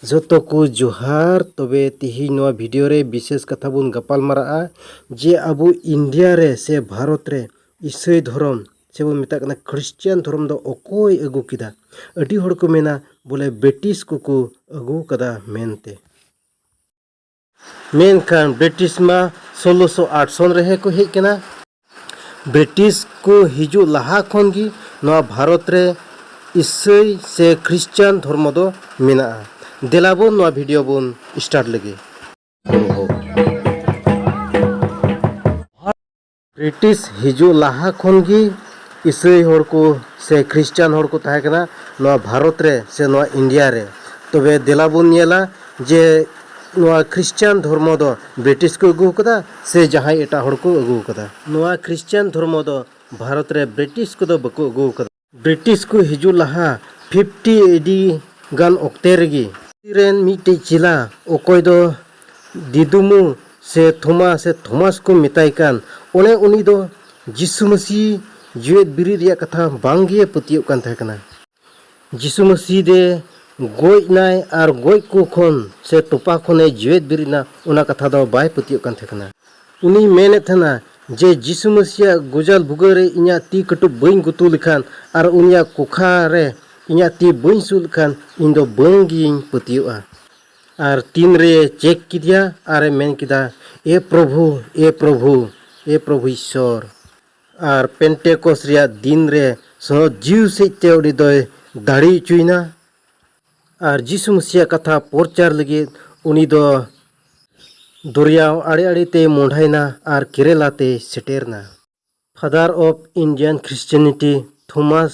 जोतो को जोहार तबे तिही नवा वीडियो रे विशेष कथा बुन गपाल मारा जे अबु इंडिया रे से भारत रे ईसाई धर्म से बो मेता कना क्रिश्चियन धर्म दो ओकोय अगु किदा अडी हड़ को मेना बोले ब्रिटिश को अगु कदा मेनते मेन खान ब्रिटिश मा 1608 सन रहे को हेज कना ब्रिटिश को हिजु लहा खन गी नवा भारत रे ईसाई से क्रिश्चियन धर्म दो मेना देलाबोन नवा वीडियो बोन स्टार्ट लगे। ब्रिटिश हिजु लहा खन गी ईसाई हड़ को से क्रिश्चियन हड़ को ताहे कना नवा भारत रे से नवा इंडिया रे तबे देलाबोन नेला जे नवा क्रिश्चियन धर्म दो ब्रिटिश को अगु कदा से जहां एटा हड़ को अगु कदा नवा क्रिश्चियन धर्म दो भारत रे ब्रिटिश को दो बको अगु कदा ब्रिटिश को हिजु लहा 50 एडी गान ओक्ते रेगी रेन मिटे चिला ओकोय दो दिदुमु से थोमास को मिताय कान ओने उनी दो जिसु मसीह जेत बिरि रिया कथा बांगे पतियो कान थाकना जिसु मसीह दे गोय नाय आर गोय को खन से तोपा खने जेत बिरिना ओना कथा दो बाय पतियो कान थाकना उनी मेने थना जे जिसु मसीह गुजल भुगरे इnya ती कटु बइन गुतु लिखान आर उनिया कोखा रे इnya ती बइन सुल खान इन दो बंगिंग पतियोआ आर तीन रे चेक किदिया आरे मेन किदा ए प्रभु ईश्वर आर पेंटेकोस रिया दिन रे सो जीव सेते उडी दोय दाड़ी चुइना आर जिसु मसीह कथा प्रचार लगे उनी दो दरियाव आड़े आड़े ते मोंढायना आर केरला ते सेटेरना father of Indian Christianity Thomas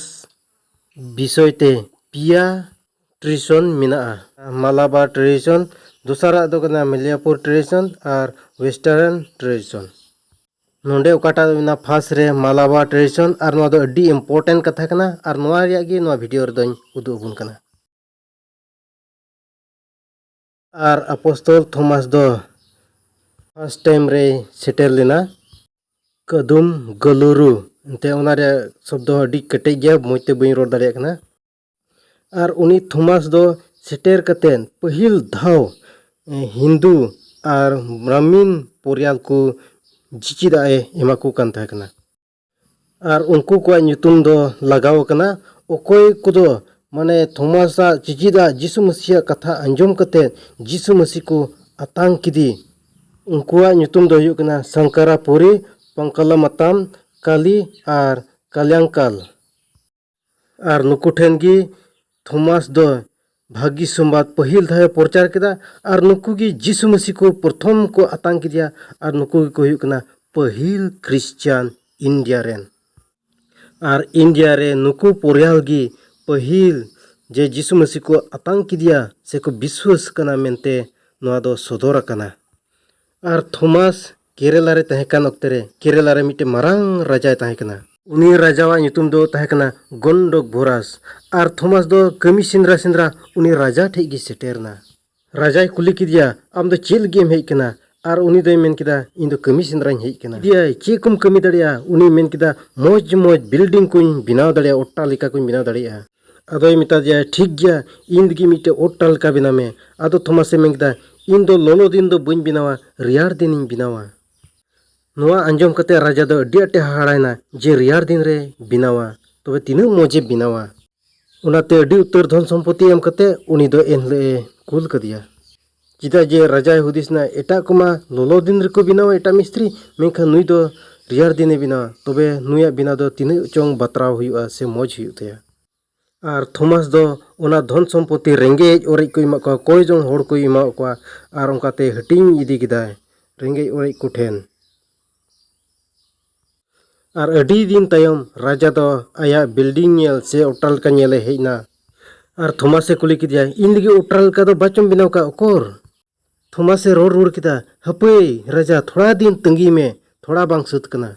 विषय ते पिया ट्रेडिशन मिना मालाबार ट्रेडिशन दूसरा दो कना मिलियापुर ट्रेडिशन और वेस्टर्न ट्रेडिशन नोंडे ओकाटा ना फास्ट रे मालाबार ट्रेडिशन और नोआ दो अड्डी इम्पोर्टेंट कथा कना और नोआ रिया गे नोआ वीडियो रे दोन उदु बुन कना और अपोस्टल थॉमस दो फर्स्ट टाइम रे सेटल लेना कदुम गलुरु ते ओना रे शब्द अड्डी कटे गया मोइते बइन रोड दाड़िया कना और उनी थॉमस दो सेटेर कतेन पहिल धाव हिंदू और ब्राह्मण पोरियाल को जिचिदाए एमाकू कान थाकना और उनको को ᱧᱩᱛᱩᱢ दो लगाव कना ओकोय कुदो माने थॉमस जिचिदा जिसु मसीह कथा अंजम कते जिसु मसीह को आतांग किदी उनकुआ ᱧᱩᱛᱩᱢ दो हुयु कना शंकरापुरी पंकलमतम काली और कल्याणकाल और नुकु ठेन गी थॉमस दो भागी संवाद पहिल धाय प्रचार केदा और नुकु गी जिसु मसीह को प्रथम को आतांग किदिया और नुकु को हुयु कना पहिल क्रिश्चियन इंडिया रेन और इंडिया रे नुकु पोरियाल गी पहिल जे जिसु मसीह को आतांग किदिया से को विश्वास कना मेनते नोआ दो सदर कना और थॉमस केरला रे तहेकान ओक्ते रे केरला रे मिटे मारांग राजा तहेकना उनी राजावा ᱧᱩᱛᱩᱢ दो तहेकना गंडक भोरास और थॉमस दो कमी सिंद्रा उनी राजा ठे गी सेटेरना राजाय कुली किदिया आम दो चेल गेम हेज कना और उनी दो मेन किदा इन दो कमी सिंद्राñ हेज कना दिया चे कम कमी दड़िया उनी मेन किदा मोज बिल्डिंग कुñ बिनाव दड़िया ओट्टालिका कुñ बिनाव दड़िया अदोय मिता दिया ठीक गया इन दगी मिटे ओट्टालिका बिना में आदो थॉमस मेन किदा इन दो लोलो दिन दो बइन बिनावा रियार दिन इन बिनावा नोआ अंजम कते राजा दो अड्डी अटे हाड़ायना जे रियार दिन रे बिनावा तबे तिना मोजे बिनावा उनाते अड्डी उत्तर धन सम्पत्ति एम कते उनी दो एनले कुल कदिया चिदा जे राजा हुदिसना एटा कोमा लोलो दिन रे को बिनावा एटा मिस्त्री मेखा नुई दो रियार दिने बिनावा तबे नुया बिना दो तिना चोंग बातराव हुयुआ से मोज हुयु तया और थॉमस दो ओना धन सम्पत्ति रेंगेज ओरेज को इमा को कोई जों होड़ को इमा को और उनकाते हटिंग इदी किदाय रेंगेज ओरेज को ठेन और अडी दिन तायम राजा दो आया बिल्डिंग नेल से ओटालका नेले हेजना और थॉमस से कुली किदिया इन लगी ओटालका दो बाचम बिनाव का ओकोर थॉमस से रोड किदा हपे राजा थोड़ा दिन तंगी में थोड़ा बांग सुत कना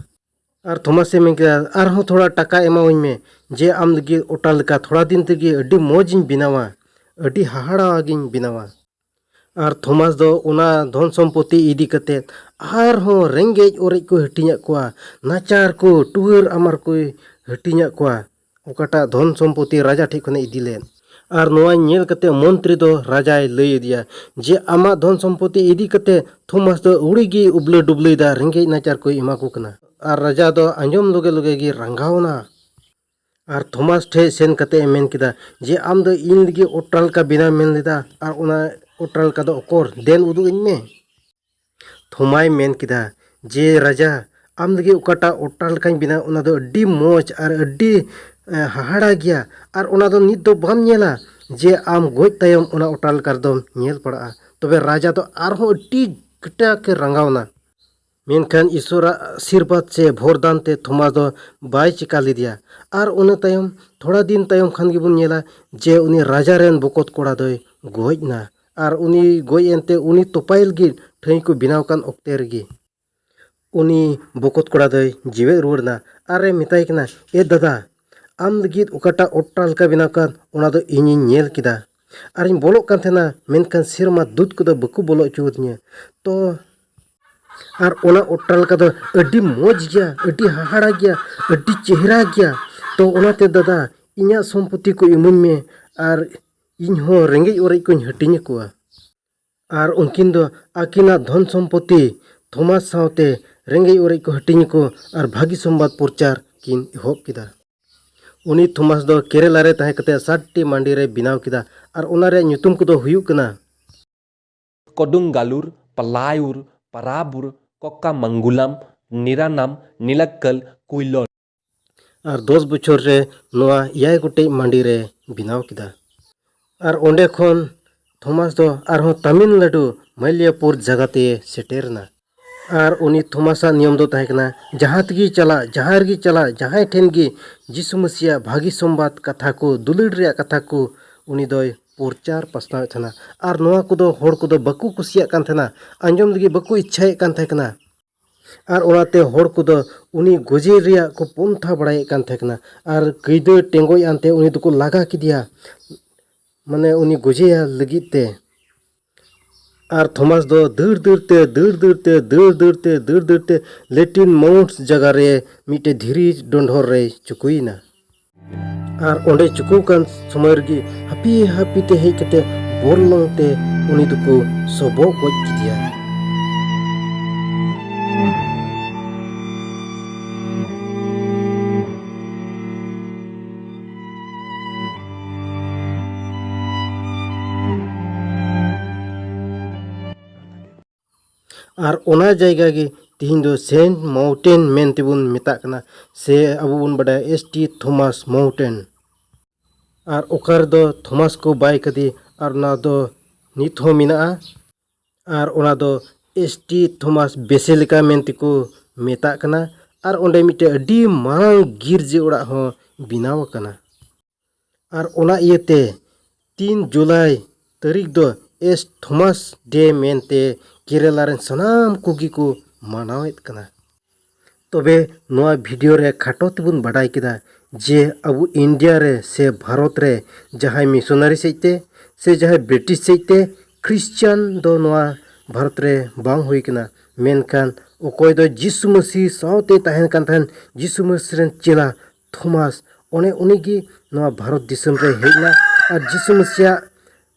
और थॉमस से मेन किदा आरहों थोड़ा टाका एमावኝ में जे आम लगी ओटालका थोड़ा दिन तगी अडी मोजिन बिनावा अडी हाहाड़ागिन बिनावा और थॉमस दो उना धन सम्पत्ति इदी कते आरहों रेंगेज ओरेज को हटिኛ कोआ नाचार को टुहर अमर को हटिኛ कोआ ओकाटा धन सम्पत्ति राजा ठे खने इदी लेन और नोआ नेल कते मंत्री दो राजाय लई दिया जे आमा धन सम्पत्ति इदी कते थोमास दो उड़ीगी उबले डुबले दा रेंगे नाचार को इमा को कना और राजा दो आंजम लोगे लोगे गी रंगावना और थोमास ठे सेन कते मेन किदा जे आम दो इन लगी ओट्राल का बिना मेन लेदा और उना ओट्राल का दो ओकोर देन उदु इनमे थोमाय मेन किदा जे राजा आम लगी उकाटा ओट्राल का बिना उना दो अड्डी मोज और अड्डी हाहाड़ा गया और उना दो नित दो बाम नेला जे आम गोज तायम उना ओट्राल कर दो नेल पड़ा तबे राजा दो आरहो अड्डी कटा के रंगावना मेनखान ईश्वर आशीर्वाद से भोरदान ते थोमास दो बाय चिका लिदिया और उन तायम थोड़ा दिन तायम खान गिबुन नेला जे उनी राजा रेन बकत कोड़ा दोय गोजना और उनी गोय एनते उनी तोपाइल गी ठई को बिनाव कान ओक्ते रगी उनी बकत कोड़ा दोय जीवे रुवड़ना अरे मिताय कना ए दादा आम लगी उकाटा ओट्राल का बिनाव कान उना दो इनी नेल किदा और इन बोलो कान थेना मेनखान सिरमा दूध को दो बकु बोलो चुदिया तो और ओना ओट्राल का दो अड्डी मोज गया अड्डी हाहाड़ा गया अड्डी चेहरा गया तो ओनाते दादा इना सम्पत्ति को इमुन में और इन हो रेंगे ओरे को हटिंग कुआ और उनकिन दो आकिना धन सम्पत्ति थोमास सावते रेंगे ओरे को हटिंग को और भागी संवाद प्रचार किन एहब किदा उनी थोमास दो केरला रे ताहे कते साट्टी मांडी रे बिनाव किदा और ओना रे ᱧᱩᱛᱩᱢ को दो हुयुक कना कोडुंगालुर पलायुर पराबुर कोक्का मंगुलम निरानाम नीलक्कल कुइलोन और 10 बछर रे नोआ 6 गोटे मांडी रे बिनाव किदा और ओंडे खन थोमास दो आरहो तमिलनाडु मल्यापुर जगते सेटेरना और उनी थोमासा नियम दो ताहे कना जहाँ तगी चला जहाँ ठेन गी जिसु मसीहा भागी संवाद कथा को दुलड़ रे कथा को उनी दोय प्रचार पसनाव थना और नोआ को होड़ को बकु कुसिया कान थना आंजम लगी बकु इच्छाए कान थे कना और ओनाते होड़ को उनी गोजे रिया को पंथा बड़ाए कान थे कना और कईदो टेंगोय आनते उनी दो को लागा किदिया माने उनी गोजेया लगित ते और थोमास दो दौड़ते लेटिन माउंट्स जगह रे मिटे धीरी डोंढोर रे चुकुइना और ओंडे चुकु कान समय रगी हापी ते हेज कते बोरलों ते उनी दुको सबो गोज किदिया और ओना जायगा गी तीन दो सेंट माउंटेन मेनतेबुन मेता कना से अबु बुन बड़ा एसटी थोमास माउंटेन और ओकर दो थोमास को बाय कदी और ना दो नित हो मिना और ओना दो एसटी थोमास बेसेलिका मेनते को मेता कना और ओंडे मिटे अडी मांग गिरजे ओड़ा हो बिनाव कना और ओना इयते 3 जुलाई तारीख दो एस थोमास डे मेनते केरला रेन सनाम कुगी को मानावेत कना तबे नोआ वीडियो रे खाटो तेबुन बाडाय किदा जे अबु इंडिया रे से भारत रे जहां मिशनरी सैते से जहां ब्रिटिश सैते क्रिश्चियन दो नोआ भारत रे बांग हुई कना मेनखान ओकोय दो जिसु मसीह सावते ताहेन कान थान जिसु मसीह रेन चेला थोमास ओने उनीगी नोआ भारत दिसम रे हेना और जिसु मसीह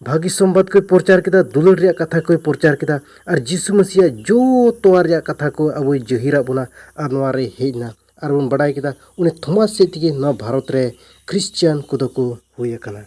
भागी संवाद को प्रचार किदा दुलड़ रे कथा को प्रचार किदा और जिसु मसीह जो तोवार रे कथा को अब जहिरा बुना और नोआ रे हेना और बन बड़ाई किदा उनी थोमास से तिगे न भारत रे क्रिश्चियन को हुई कना।